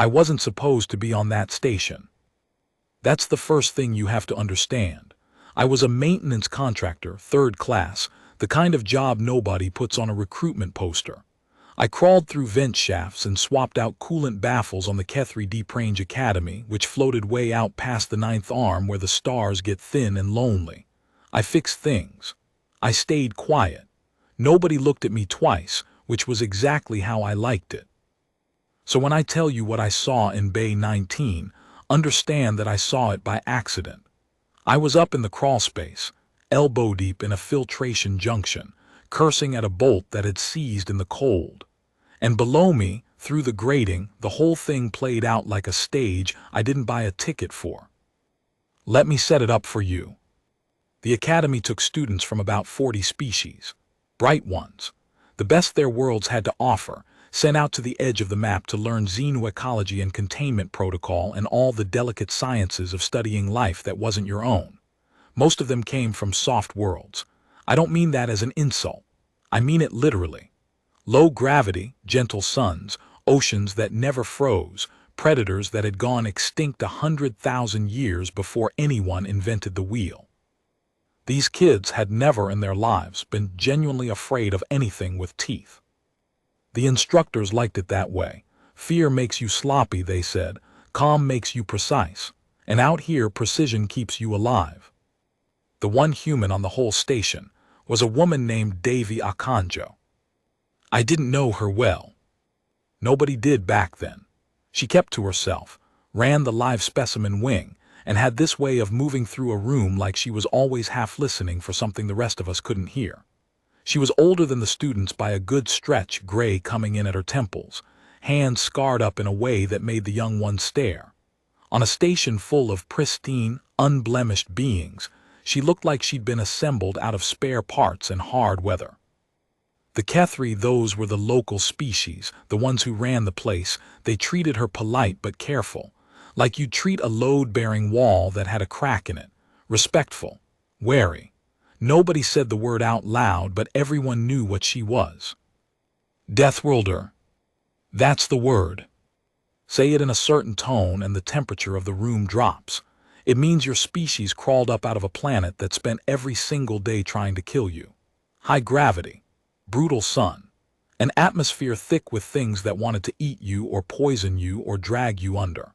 I wasn't supposed to be on that station. That's the first thing you have to understand. I was a maintenance contractor, third class, the kind of job nobody puts on a recruitment poster. I crawled through vent shafts and swapped out coolant baffles on the Kethri Deep Range Academy, which floated way out past the ninth arm where the stars get thin and lonely. I fixed things. I stayed quiet. Nobody looked at me twice, which was exactly how I liked it. So when I tell you what I saw in Bay 19, understand that I saw it by accident. I was up in the crawl space, elbow deep in a filtration junction, cursing at a bolt that had seized in the cold. And below me, through the grating, the whole thing played out like a stage I didn't buy a ticket for. Let me set it up for you. The academy took students from about 40 species, bright ones, the best their worlds had to offer, sent out to the edge of the map to learn xenoecology and containment protocol and all the delicate sciences of studying life that wasn't your own. Most of them came from soft worlds. I don't mean that as an insult. I mean it literally. Low gravity, gentle suns, oceans that never froze, predators that had gone extinct 100,000 years before anyone invented the wheel. These kids had never in their lives been genuinely afraid of anything with teeth. The instructors liked it that way. Fear makes you sloppy, they said. Calm makes you precise. And out here, precision keeps you alive. The one human on the whole station was a woman named Devi Akanjo. I didn't know her well. Nobody did back then. She kept to herself, ran the live specimen wing, and had this way of moving through a room like she was always half listening for something the rest of us couldn't hear. She was older than the students by a good stretch, gray coming in at her temples, hands scarred up in a way that made the young ones stare. On a station full of pristine, unblemished beings, she looked like she'd been assembled out of spare parts in hard weather. The Kethri, those were the local species, the ones who ran the place. They treated her polite but careful, like you'd treat a load-bearing wall that had a crack in it, respectful, wary. Nobody said the word out loud, but everyone knew what she was. Deathworlder. That's the word. Say it in a certain tone and the temperature of the room drops. It means your species crawled up out of a planet that spent every single day trying to kill you. High gravity, brutal sun, an atmosphere thick with things that wanted to eat you or poison you or drag you under.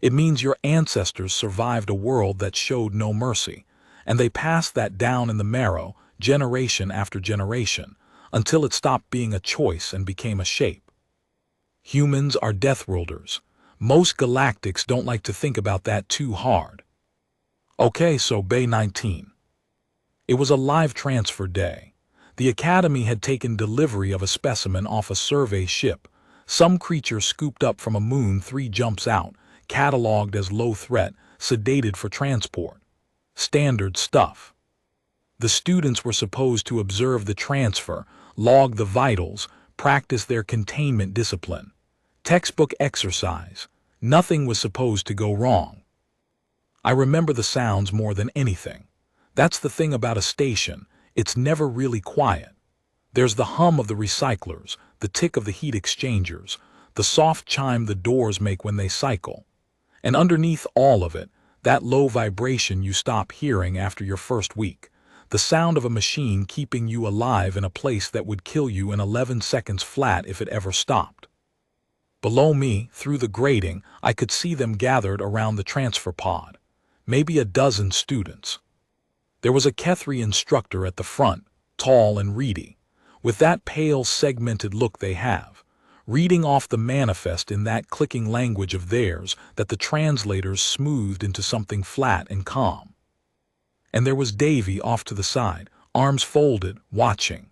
It means your ancestors survived a world that showed no mercy, and they passed that down in the marrow, generation after generation, until it stopped being a choice and became a shape. Humans are Deathworlders. Most galactics don't like to think about that too hard. Okay, so Bay 19. It was a live transfer day. The Academy had taken delivery of a specimen off a survey ship, some creature scooped up from a moon 3 jumps out, cataloged as low threat, sedated for transport. Standard stuff. The students were supposed to observe the transfer, log the vitals, practice their containment discipline. Textbook exercise. Nothing was supposed to go wrong. I remember the sounds more than anything. That's the thing about a station, it's never really quiet. There's the hum of the recyclers, the tick of the heat exchangers, the soft chime the doors make when they cycle. And underneath all of it, that low vibration you stop hearing after your first week, the sound of a machine keeping you alive in a place that would kill you in 11 seconds flat if it ever stopped. Below me, through the grating, I could see them gathered around the transfer pod, maybe a dozen students. There was a Kethri instructor at the front, tall and reedy, with that pale, segmented look they have, reading off the manifest in that clicking language of theirs that the translators smoothed into something flat and calm. And there was Davy off to the side, arms folded, watching.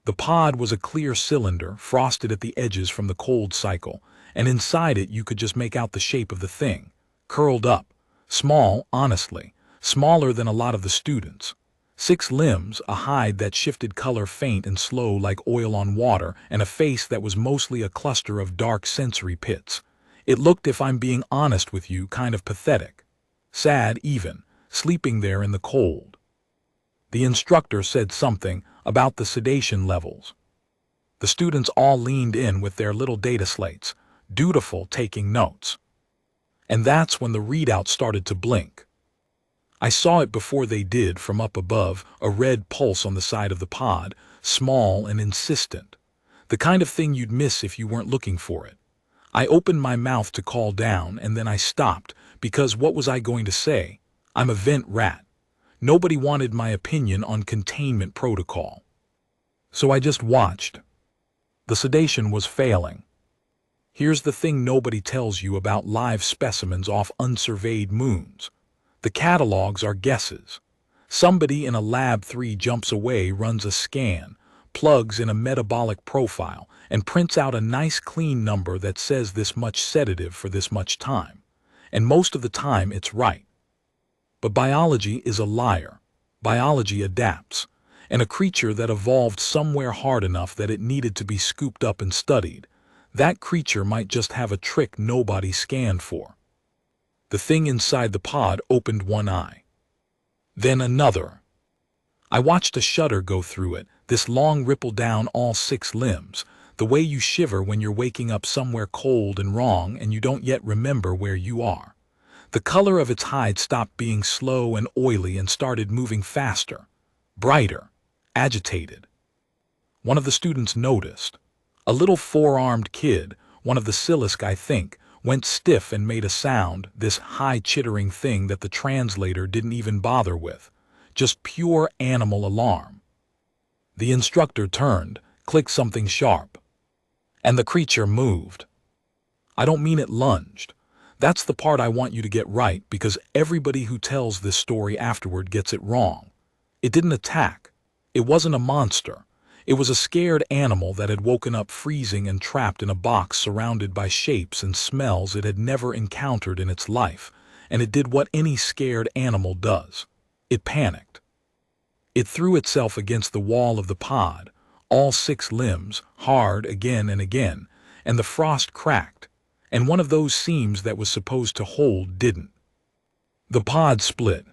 The pod was a clear cylinder, frosted at the edges from the cold cycle, and inside it you could just make out the shape of the thing, curled up, small, honestly, smaller than a lot of the students. 6 limbs, a hide that shifted color faint and slow like oil on water, and a face that was mostly a cluster of dark sensory pits. It looked, if I'm being honest with you, kind of pathetic. Sad even, sleeping there in the cold. The instructor said something about the sedation levels. The students all leaned in with their little data slates, dutiful, taking notes. And that's when the readout started to blink. I saw it before they did from up above, a red pulse on the side of the pod, small and insistent. The kind of thing you'd miss if you weren't looking for it. I opened my mouth to call down, and then I stopped, because what was I going to say? I'm a vent rat. Nobody wanted my opinion on containment protocol. So I just watched. The sedation was failing. Here's the thing nobody tells you about live specimens off unsurveyed moons. The catalogs are guesses. Somebody in a lab 3 jumps away, runs a scan, plugs in a metabolic profile, and prints out a nice clean number that says this much sedative for this much time. And most of the time it's right. But biology is a liar. Biology adapts. And a creature that evolved somewhere hard enough that it needed to be scooped up and studied, that creature might just have a trick nobody scanned for. The thing inside the pod opened one eye. Then another. I watched a shudder go through it, this long ripple down all 6 limbs, the way you shiver when you're waking up somewhere cold and wrong and you don't yet remember where you are. The color of its hide stopped being slow and oily and started moving faster, brighter, agitated. One of the students noticed. A little 4-armed kid, one of the Silisk I think, went stiff and made a sound, this high chittering thing that the translator didn't even bother with. Just pure animal alarm. The instructor turned, clicked something sharp. And the creature moved. I don't mean it lunged. That's the part I want you to get right, because everybody who tells this story afterward gets it wrong. It didn't attack. It wasn't a monster. It was a scared animal that had woken up freezing and trapped in a box surrounded by shapes and smells it had never encountered in its life, and it did what any scared animal does. It panicked. It threw itself against the wall of the pod, all 6 limbs, hard again and again, and the frost cracked, and one of those seams that was supposed to hold didn't. The pod split.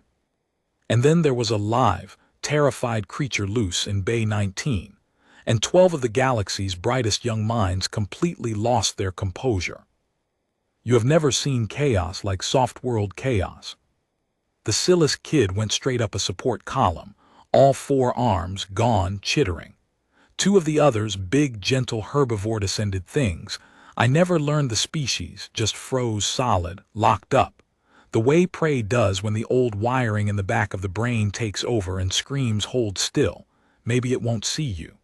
And then there was a live, terrified creature loose in Bay 19, and 12 of the galaxy's brightest young minds completely lost their composure. You have never seen chaos like soft-world chaos. The Silisk kid went straight up a support column, all 4 arms gone, chittering. 2 of the others, big, gentle, herbivore-descended things, I never learned the species, just froze solid, locked up. The way prey does when the old wiring in the back of the brain takes over and screams, hold still, maybe it won't see you.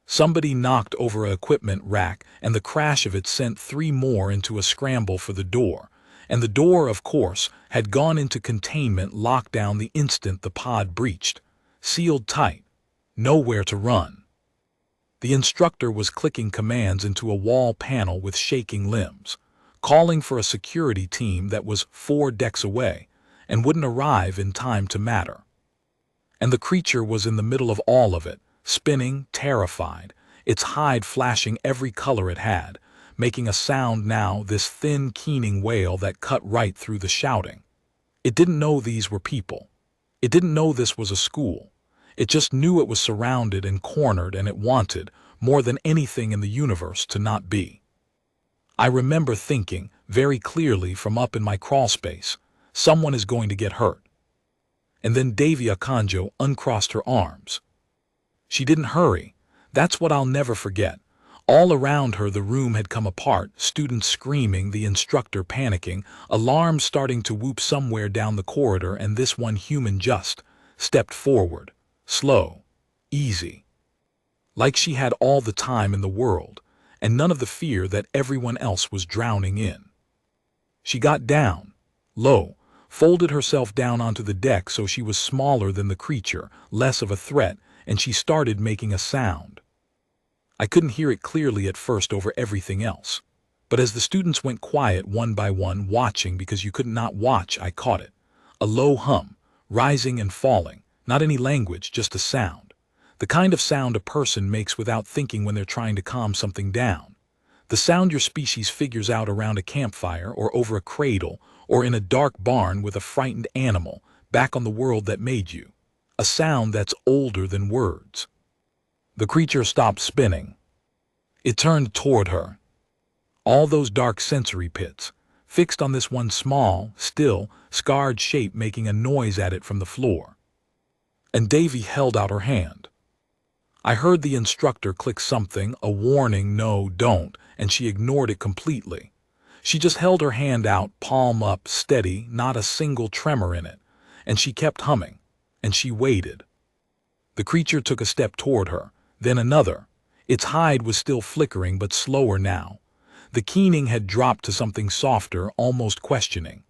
Somebody knocked over an equipment rack, and the crash of it sent 3 more into a scramble for the door. And the door, of course, had gone into containment lockdown the instant the pod breached. Sealed tight. Nowhere to run. The instructor was clicking commands into a wall panel with shaking limbs, calling for a security team that was 4 decks away and wouldn't arrive in time to matter. And the creature was in the middle of all of it, spinning, terrified, its hide flashing every color it had, making a sound now, this thin, keening wail that cut right through the shouting. It didn't know these were people. It didn't know this was a school. It just knew it was surrounded and cornered, and it wanted, more than anything in the universe, to not be. I remember thinking, very clearly from up in my crawlspace, someone is going to get hurt. And then Davia Kanjo uncrossed her arms. She didn't hurry. That's what I'll never forget. All around her the room had come apart, students screaming, the instructor panicking, alarms starting to whoop somewhere down the corridor, and this one human just stepped forward, slow, easy. Like she had all the time in the world, and none of the fear that everyone else was drowning in. She got down, low, folded herself down onto the deck so she was smaller than the creature, less of a threat, and she started making a sound. I couldn't hear it clearly at first over everything else, but as the students went quiet one by one, watching because you could not watch, I caught it. A low hum, rising and falling, not any language, just a sound. The kind of sound a person makes without thinking when they're trying to calm something down. The sound your species figures out around a campfire or over a cradle or in a dark barn with a frightened animal back on the world that made you. A sound that's older than words. The creature stopped spinning. It turned toward her. All those dark sensory pits, fixed on this one small, still, scarred shape making a noise at it from the floor. And Davy held out her hand. I heard the instructor click something, a warning, no, don't, and she ignored it completely. She just held her hand out, palm up, steady, not a single tremor in it, and she kept humming, and she waited. The creature took a step toward her, then another. Its hide was still flickering but slower now. The keening had dropped to something softer, almost questioning.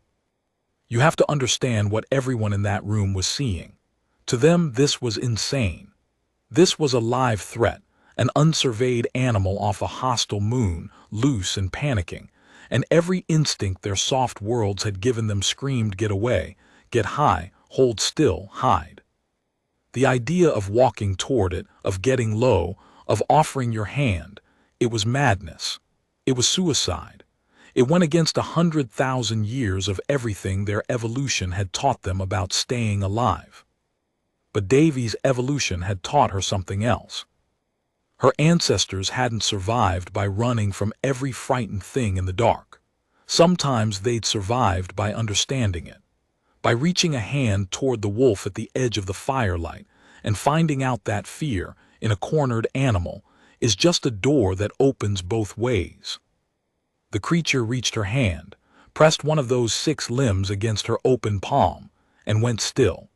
You have to understand what everyone in that room was seeing. To them, this was insane. This was a live threat, an unsurveyed animal off a hostile moon, loose and panicking, and every instinct their soft worlds had given them screamed, get away, get high, hold still, hide. The idea of walking toward it, of getting low, of offering your hand, it was madness. It was suicide. It went against 100,000 years of everything their evolution had taught them about staying alive. But Davy's evolution had taught her something else. Her ancestors hadn't survived by running from every frightened thing in the dark. Sometimes they'd survived by understanding it, by reaching a hand toward the wolf at the edge of the firelight and finding out that fear, in a cornered animal, is just a door that opens both ways. The creature reached her hand, pressed one of those 6 limbs against her open palm, and went still.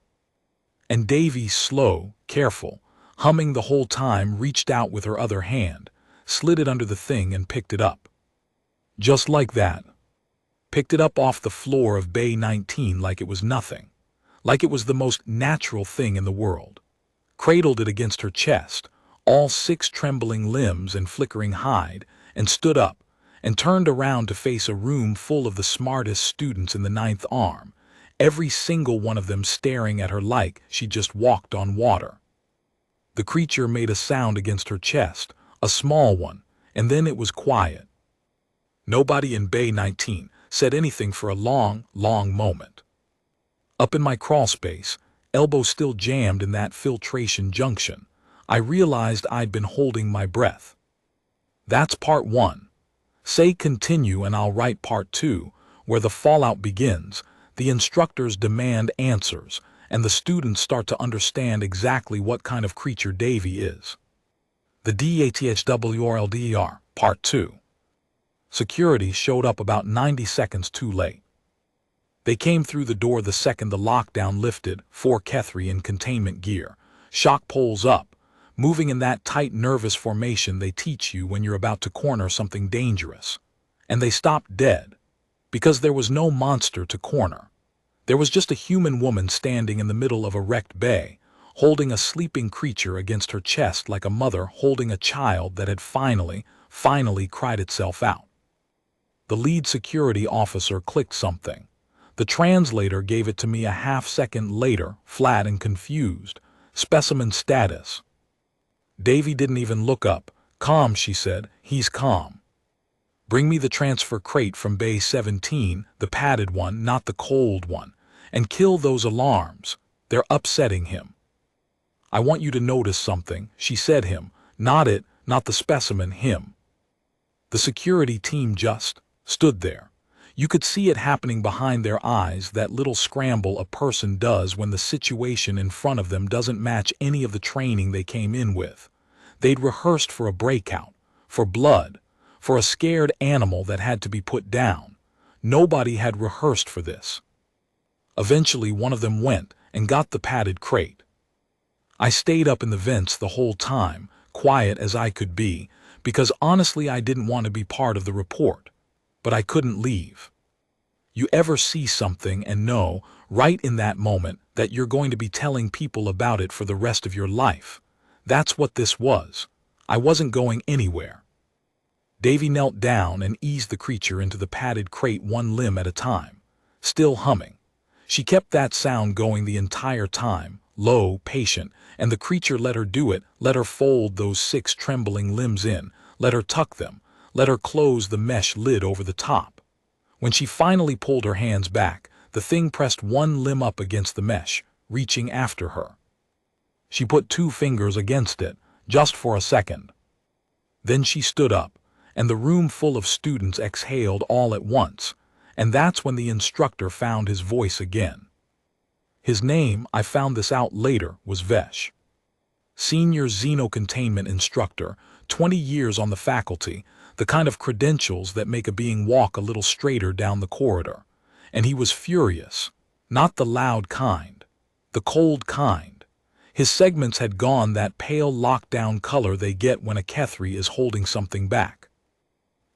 And Davy, slow, careful, humming the whole time, reached out with her other hand, slid it under the thing and picked it up. Just like that. Picked it up off the floor of Bay 19 like it was nothing, like it was the most natural thing in the world. Cradled it against her chest, all 6 trembling limbs and flickering hide, and stood up, and turned around to face a room full of the smartest students in the 9th arm, every single one of them staring at her like she just walked on water. The creature made a sound against her chest, a small one, and then it was quiet. Nobody in Bay 19 said anything for a long, long moment. Up in my crawl space, elbow still jammed in that filtration junction, I realized I'd been holding my breath. That's part 1. Say continue and I'll write part 2, where the fallout begins, the instructors demand answers, and the students start to understand exactly what kind of creature Davy is. The Deathworlder, part 2. Security showed up about 90 seconds too late. They came through the door the second the lockdown lifted, 4 Kethri in containment gear, shock poles up, moving in that tight nervous formation they teach you when you're about to corner something dangerous. And they stopped dead, because there was no monster to corner. There was just a human woman standing in the middle of a wrecked bay, holding a sleeping creature against her chest like a mother holding a child that had finally cried itself out. The lead security officer clicked something. The translator gave it to me a half-second later, flat and confused. Specimen status. Davy didn't even look up. Calm, she said. He's calm. Bring me the transfer crate from Bay 17, the padded one, not the cold one, and kill those alarms. They're upsetting him. I want you to notice something, she said. Him, not it, not the specimen, him. The security team just stood there. You could see it happening behind their eyes, that little scramble a person does when the situation in front of them doesn't match any of the training they came in with. They'd rehearsed for a breakout, for blood, for a scared animal that had to be put down. Nobody had rehearsed for this. Eventually one of them went and got the padded crate. I stayed up in the vents the whole time, quiet as I could be, because honestly I didn't want to be part of the report. But I couldn't leave. You ever see something and know, right in that moment, that you're going to be telling people about it for the rest of your life? That's what this was. I wasn't going anywhere. Davy knelt down and eased the creature into the padded crate, 1 limb at a time, still humming. She kept that sound going the entire time, low, patient, and the creature let her do it, let her fold those 6 trembling limbs in, let her tuck them, let her close the mesh lid over the top. When she finally pulled her hands back, the thing pressed 1 limb up against the mesh, reaching after her. She put 2 fingers against it, just for a second. Then she stood up, and the room full of students exhaled all at once, and that's when the instructor found his voice again. His name, I found this out later, was Vesh. Senior Xenocontainment Instructor, 20 years on the faculty, the kind of credentials that make a being walk a little straighter down the corridor. And he was furious. Not the loud kind. The cold kind. His segments had gone that pale lockdown color they get when a Kethri is holding something back.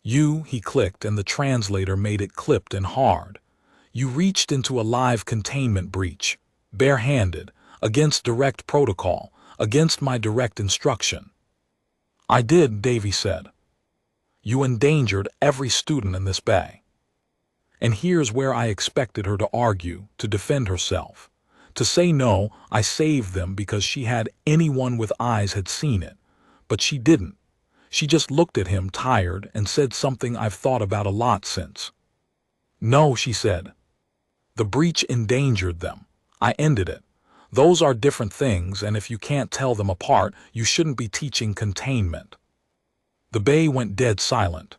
You, he clicked, and the translator made it clipped and hard. You reached into a live containment breach, bare-handed, against direct protocol, against my direct instruction. I did, Davy said. You endangered every student in this bay. And here's where I expected her to argue, to defend herself. To say no, I saved them because she had anyone with eyes had seen it. But she didn't. She just looked at him tired and said something I've thought about a lot since. No, she said. The breach endangered them. I ended it. Those are different things, and if you can't tell them apart, you shouldn't be teaching containment. The bay went dead silent.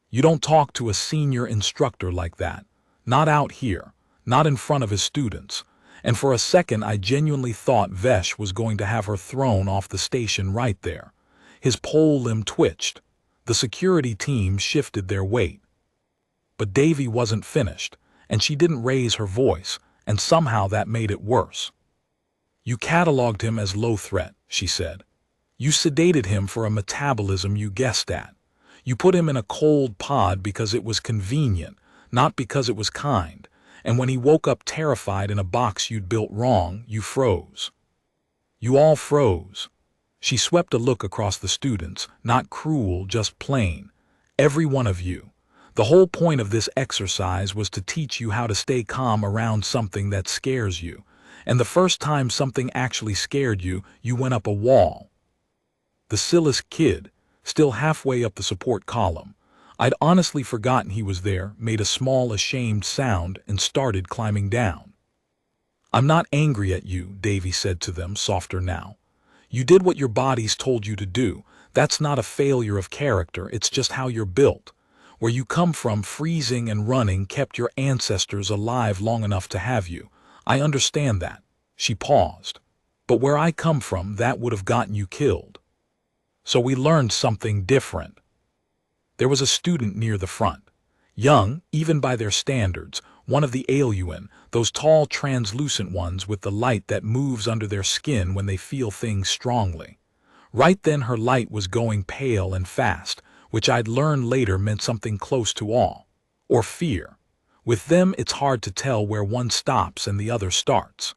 You don't talk to a senior instructor like that. Not out here. Not in front of his students. And for a second I genuinely thought Vesh was going to have her thrown off the station right there. His pole limb twitched. The security team shifted their weight. But Davy wasn't finished, and she didn't raise her voice, and somehow that made it worse. You cataloged him as low threat, she said. You sedated him for a metabolism you guessed at. You put him in a cold pod because it was convenient, not because it was kind. And when he woke up terrified in a box you'd built wrong, you froze. You all froze. She swept a look across the students, not cruel, just plain. Every one of you. The whole point of this exercise was to teach you how to stay calm around something that scares you. And the first time something actually scared you, you went up a wall. The Silas kid, still halfway up the support column, I'd honestly forgotten he was there, made a small ashamed sound and started climbing down. I'm not angry at you, Davy said to them, softer now. You did what your bodies told you to do. That's not a failure of character, it's just how you're built. Where you come from, freezing and running kept your ancestors alive long enough to have you. I understand that. She paused. But where I come from, that would have gotten you killed. So we learned something different. There was a student near the front. Young, even by their standards, one of the Aeluan, those tall translucent ones with the light that moves under their skin when they feel things strongly. Right then her light was going pale and fast, which I'd learn later meant something close to awe, or fear. With them it's hard to tell where one stops and the other starts.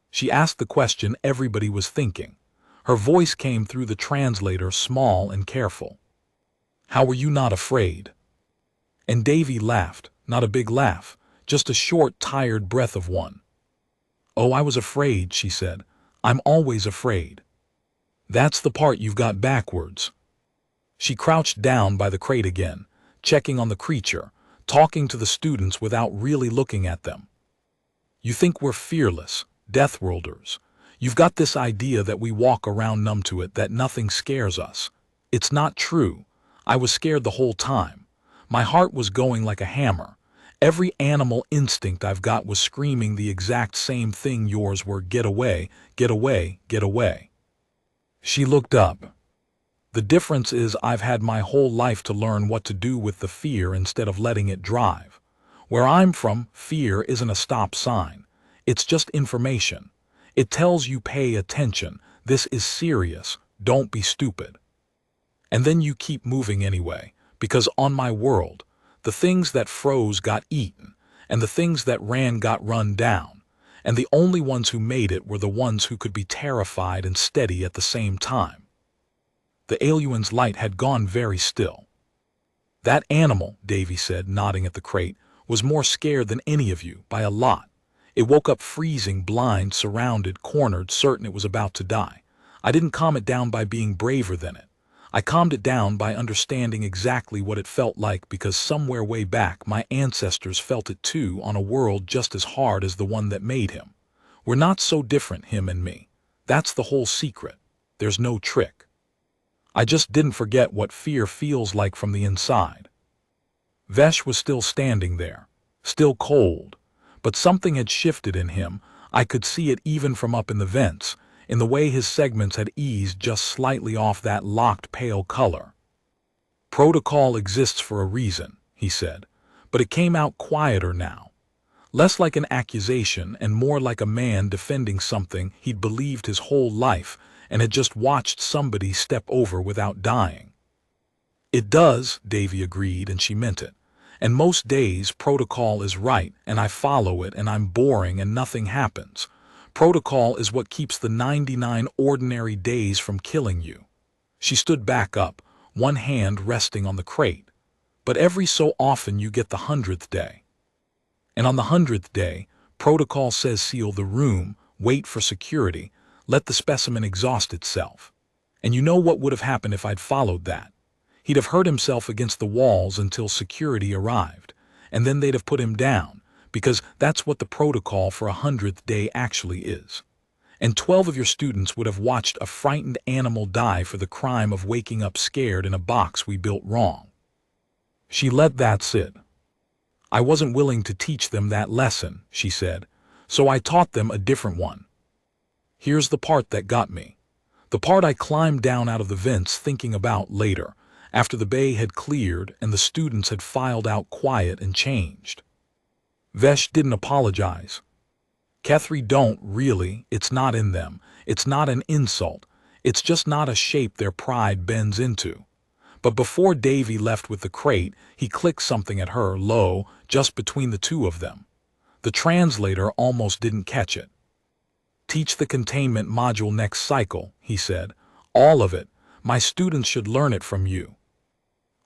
She asked the question everybody was thinking. Her voice came through the translator, small and careful. How were you not afraid? And Davy laughed, not a big laugh, just a short, tired breath of one. Oh, I was afraid, she said. I'm always afraid. That's the part you've got backwards. She crouched down by the crate again, checking on the creature, talking to the students without really looking at them. You think we're fearless, Deathworlders. You've got this idea that we walk around numb to it, that nothing scares us. It's not true. I was scared the whole time. My heart was going like a hammer. Every animal instinct I've got was screaming the exact same thing yours were: get away, get away, get away. She looked up. The difference is I've had my whole life to learn what to do with the fear instead of letting it drive. Where I'm from, fear isn't a stop sign. It's just information. It tells you pay attention, this is serious, don't be stupid. And then you keep moving anyway, because on my world, the things that froze got eaten, and the things that ran got run down, and the only ones who made it were the ones who could be terrified and steady at the same time. The Aeluan's light had gone very still. That animal, Davy said, nodding at the crate, was more scared than any of you, by a lot. It woke up freezing, blind, surrounded, cornered, certain it was about to die. I didn't calm it down by being braver than it. I calmed it down by understanding exactly what it felt like, because somewhere way back my ancestors felt it too, on a world just as hard as the one that made him. We're not so different, him and me. That's the whole secret. There's no trick. I just didn't forget what fear feels like from the inside. Vesh was still standing there, still cold, but something had shifted in him. I could see it even from up in the vents, in the way his segments had eased just slightly off that locked pale color. Protocol exists for a reason, he said, but it came out quieter now. Less like an accusation and more like a man defending something he'd believed his whole life and had just watched somebody step over without dying. It does, Davy agreed, and she meant it. And most days protocol is right, and I follow it, and I'm boring and nothing happens. Protocol is what keeps the 99 ordinary days from killing you. She stood back up, one hand resting on the crate. But every so often you get the 100th day. And on the 100th day, protocol says seal the room, wait for security, let the specimen exhaust itself. And you know what would have happened if I'd followed that? He'd have hurt himself against the walls until security arrived, and then they'd have put him down, because that's what the protocol for a 100th day actually is. And 12 of your students would have watched a frightened animal die for the crime of waking up scared in a box we built wrong. She let that sit. I wasn't willing to teach them that lesson, she said, so I taught them a different one. Here's the part that got me. The part I climbed down out of the vents thinking about later, after the bay had cleared and the students had filed out quiet and changed. Vesh didn't apologize. Kethri don't really, it's not in them, it's not an insult, it's just not a shape their pride bends into. But before Davy left with the crate, he clicked something at her, low, just between the two of them. The translator almost didn't catch it. Teach the containment module next cycle, he said. All of it. My students should learn it from you.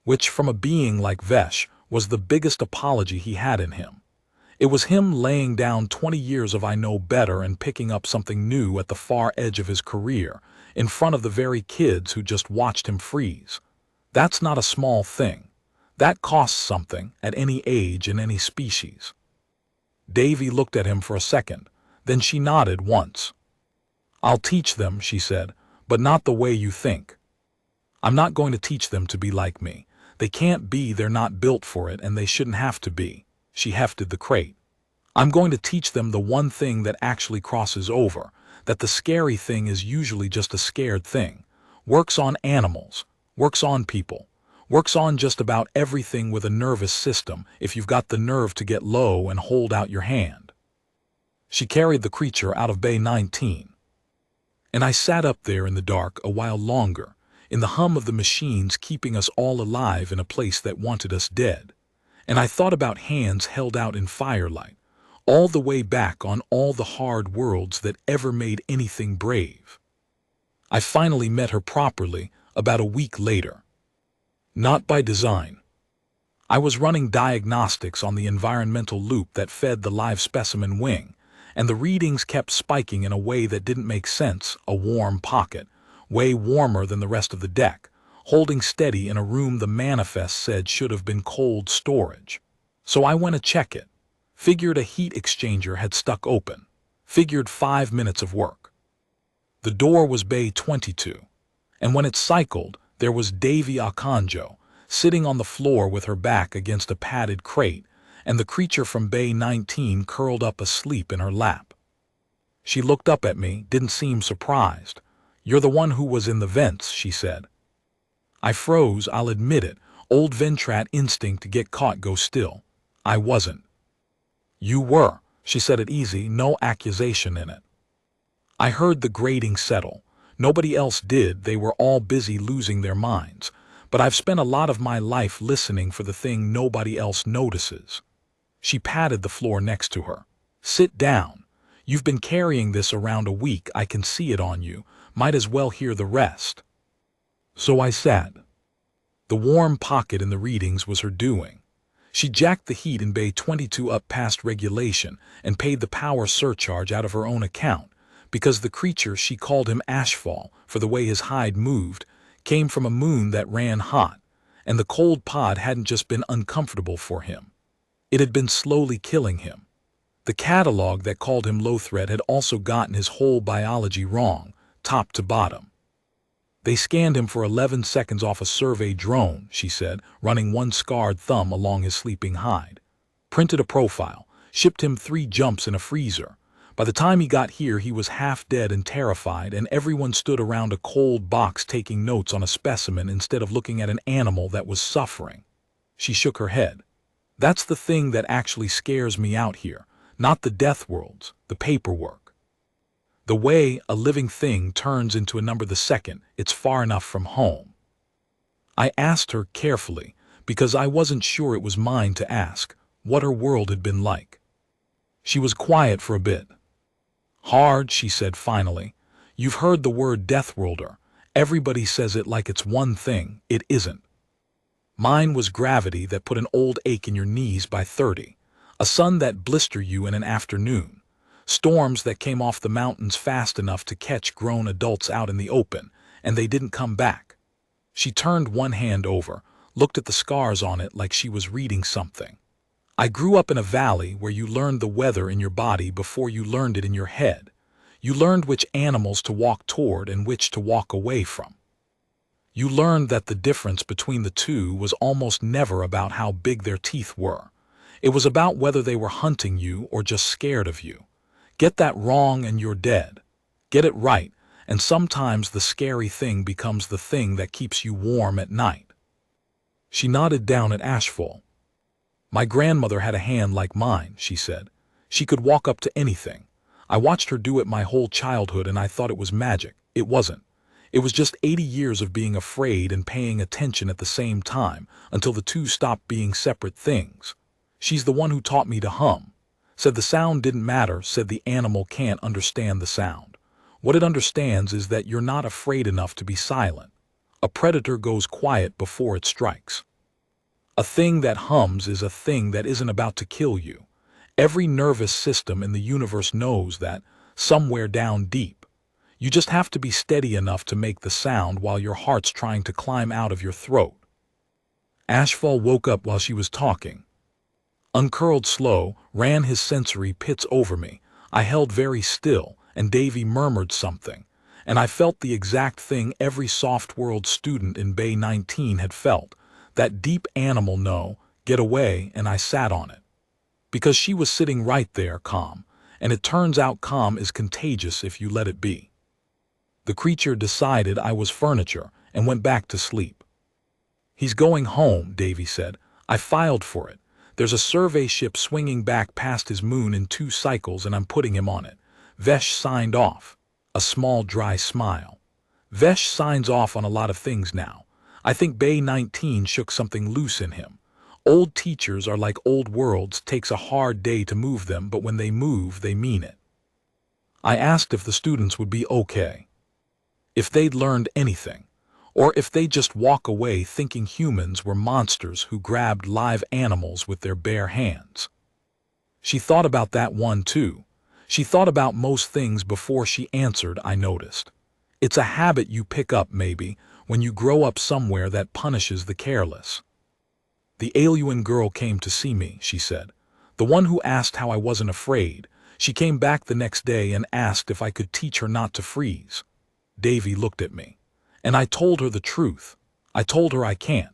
Which, from a being like Vesh, was the biggest apology he had in him. It was him laying down 20 years of I know better and picking up something new at the far edge of his career, in front of the very kids who just watched him freeze. That's not a small thing. That costs something, at any age and any species. Davy looked at him for a second, then she nodded once. I'll teach them, she said, but not the way you think. I'm not going to teach them to be like me. They can't be, they're not built for it, and they shouldn't have to be. She hefted the crate. I'm going to teach them the one thing that actually crosses over, that the scary thing is usually just a scared thing. Works on animals, works on people, works on just about everything with a nervous system if you've got the nerve to get low and hold out your hand. She carried the creature out of Bay 19. And I sat up there in the dark a while longer, in the hum of the machines keeping us all alive in a place that wanted us dead. And I thought about hands held out in firelight, all the way back on all the hard worlds that ever made anything brave. I finally met her properly about a week later. Not by design. I was running diagnostics on the environmental loop that fed the live specimen wing, and the readings kept spiking in a way that didn't make sense, a warm pocket, way warmer than the rest of the deck, holding steady in a room the manifest said should have been cold storage. So I went to check it. Figured a heat exchanger had stuck open. Figured 5 minutes of work. The door was Bay 22, and when it cycled, there was Davy Akanjo, sitting on the floor with her back against a padded crate, and the creature from Bay 19 curled up asleep in her lap. She looked up at me, didn't seem surprised. You're the one who was in the vents, she said. I froze, I'll admit it. Old Ventrat instinct to get caught go still. I wasn't. You were, she said it easy, no accusation in it. I heard the grating settle. Nobody else did, they were all busy losing their minds. But I've spent a lot of my life listening for the thing nobody else notices. She patted the floor next to her. Sit down. You've been carrying this around a week, I can see it on you. Might as well hear the rest. So I sat. The warm pocket in the readings was her doing. She jacked the heat in Bay 22 up past regulation and paid the power surcharge out of her own account, because the creature, she called him Ashfall for the way his hide moved, came from a moon that ran hot, and the cold pod hadn't just been uncomfortable for him. It had been slowly killing him. The catalog that called him Lothred had also gotten his whole biology wrong, top to bottom. They scanned him for 11 seconds off a survey drone, she said, running one scarred thumb along his sleeping hide. Printed a profile, shipped him 3 jumps in a freezer. By the time he got here, he was half dead and terrified, and everyone stood around a cold box taking notes on a specimen instead of looking at an animal that was suffering. She shook her head. That's the thing that actually scares me out here, not the death worlds, the paperwork. The way a living thing turns into a number the second it's far enough from home. I asked her carefully, because I wasn't sure it was mine to ask, what her world had been like. She was quiet for a bit. Hard, she said finally. You've heard the word Deathworlder. Everybody says it like it's one thing. It isn't. Mine was gravity that put an old ache in your knees by 30. A sun that blistered you in an afternoon. Storms that came off the mountains fast enough to catch grown adults out in the open, and they didn't come back. She turned one hand over, looked at the scars on it like she was reading something. I grew up in a valley where you learned the weather in your body before you learned it in your head. You learned which animals to walk toward and which to walk away from. You learned that the difference between the two was almost never about how big their teeth were. It was about whether they were hunting you or just scared of you. Get that wrong and you're dead. Get it right, and sometimes the scary thing becomes the thing that keeps you warm at night. She nodded down at Ashfall. My grandmother had a hand like mine, she said. She could walk up to anything. I watched her do it my whole childhood and I thought it was magic. It wasn't. It was just 80 years of being afraid and paying attention at the same time until the two stopped being separate things. She's the one who taught me to hum. Said the sound didn't matter, said the animal can't understand the sound. What it understands is that you're not afraid enough to be silent. A predator goes quiet before it strikes. A thing that hums is a thing that isn't about to kill you. Every nervous system in the universe knows that, somewhere down deep. You just have to be steady enough to make the sound while your heart's trying to climb out of your throat. Ashfall woke up while she was talking. Uncurled slow, ran his sensory pits over me. I held very still, and Davy murmured something. And I felt the exact thing every soft world student in Bay 19 had felt. That deep animal no, get away, and I sat on it. Because she was sitting right there, calm, and it turns out calm is contagious if you let it be. The creature decided I was furniture and went back to sleep. He's going home, Davy said. I filed for it. There's a survey ship swinging back past his moon in 2 cycles and I'm putting him on it. Vesh signed off. A small dry smile. Vesh signs off on a lot of things now. I think Bay 19 shook something loose in him. Old teachers are like old worlds, takes a hard day to move them, but when they move, they mean it. I asked if the students would be okay. If they'd learned anything. Or if they'd just walk away thinking humans were monsters who grabbed live animals with their bare hands. She thought about that one too. She thought about most things before she answered, I noticed. It's a habit you pick up, maybe, when you grow up somewhere that punishes the careless. The alien girl came to see me, she said. The one who asked how I wasn't afraid. She came back the next day and asked if I could teach her not to freeze. Davy looked at me. And I told her the truth. I told her I can't.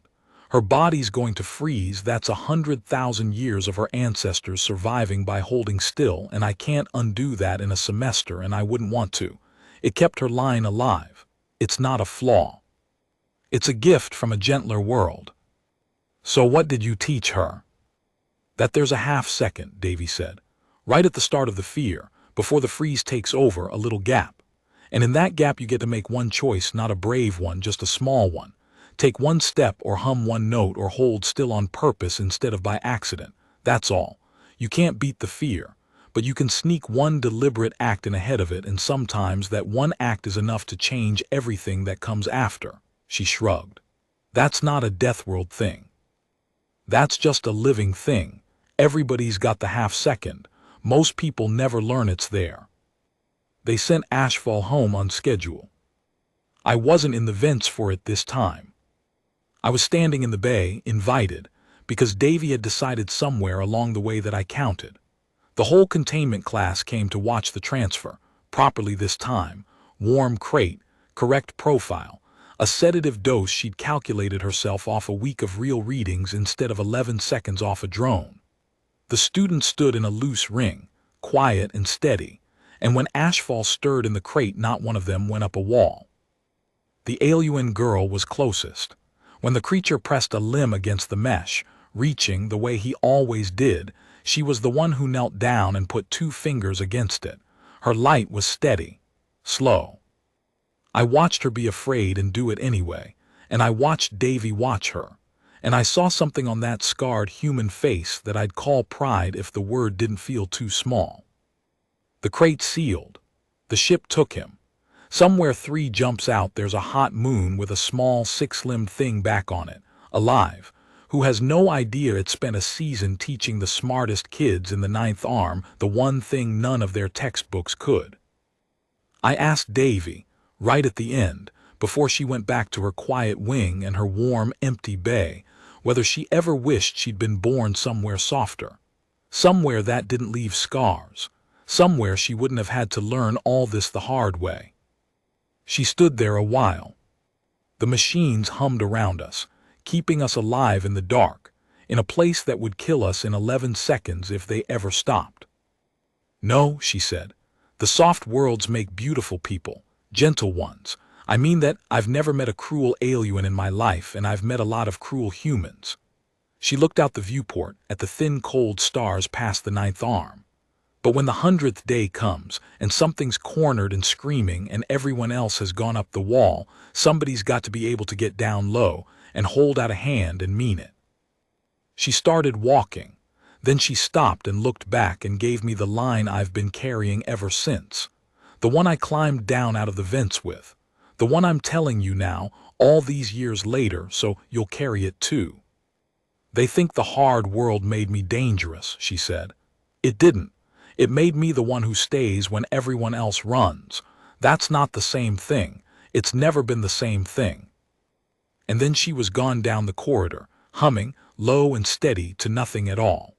Her body's going to freeze, that's 100,000 years of her ancestors surviving by holding still, and I can't undo that in a semester and I wouldn't want to. It kept her line alive. It's not a flaw. It's a gift from a gentler world. So what did you teach her? That there's a half second, Davy said. Right at the start of the fear, before the freeze takes over, a little gap. And in that gap you get to make one choice, not a brave one, just a small one. Take one step or hum one note or hold still on purpose instead of by accident. That's all. You can't beat the fear, but you can sneak one deliberate act in ahead of it, and sometimes that one act is enough to change everything that comes after. She shrugged. That's not a Deathworld thing. That's just a living thing. Everybody's got the half second. Most people never learn it's there. They sent Ashfall home on schedule. I wasn't in the vents for it this time. I was standing in the bay, invited, because Davy had decided somewhere along the way that I counted. The whole containment class came to watch the transfer, properly this time, warm crate, correct profile. A sedative dose she'd calculated herself off a week of real readings instead of 11 seconds off a drone. The students stood in a loose ring, quiet and steady, and when Ashfall stirred in the crate, not one of them went up a wall. The alien girl was closest. When the creature pressed a limb against the mesh, reaching the way he always did, she was the one who knelt down and put 2 fingers against it. Her light was steady, slow. I watched her be afraid and do it anyway, and I watched Davy watch her, and I saw something on that scarred human face that I'd call pride if the word didn't feel too small. The crate sealed. The ship took him. Somewhere 3 jumps out there's a hot moon with a small 6-limbed thing back on it, alive, who has no idea it spent a season teaching the smartest kids in the 9th arm the one thing none of their textbooks could. I asked Davy, right at the end, before she went back to her quiet wing and her warm, empty bay, whether she ever wished she'd been born somewhere softer, somewhere that didn't leave scars, somewhere she wouldn't have had to learn all this the hard way. She stood there a while. The machines hummed around us, keeping us alive in the dark, in a place that would kill us in 11 seconds if they ever stopped. "No," she said, "the soft worlds make beautiful people, gentle ones. I mean that I've never met a cruel alien in my life, and I've met a lot of cruel humans." She looked out the viewport at the thin, cold stars past the 9th arm. But when the 100th day comes, and something's cornered and screaming and everyone else has gone up the wall, somebody's got to be able to get down low and hold out a hand and mean it. She started walking. Then she stopped and looked back and gave me the line I've been carrying ever since. The one I climbed down out of the vents with. The one I'm telling you now, all these years later, so you'll carry it too. "They think the hard world made me dangerous," she said. "It didn't. It made me the one who stays when everyone else runs. That's not the same thing. It's never been the same thing." And then she was gone down the corridor, humming, low and steady to nothing at all.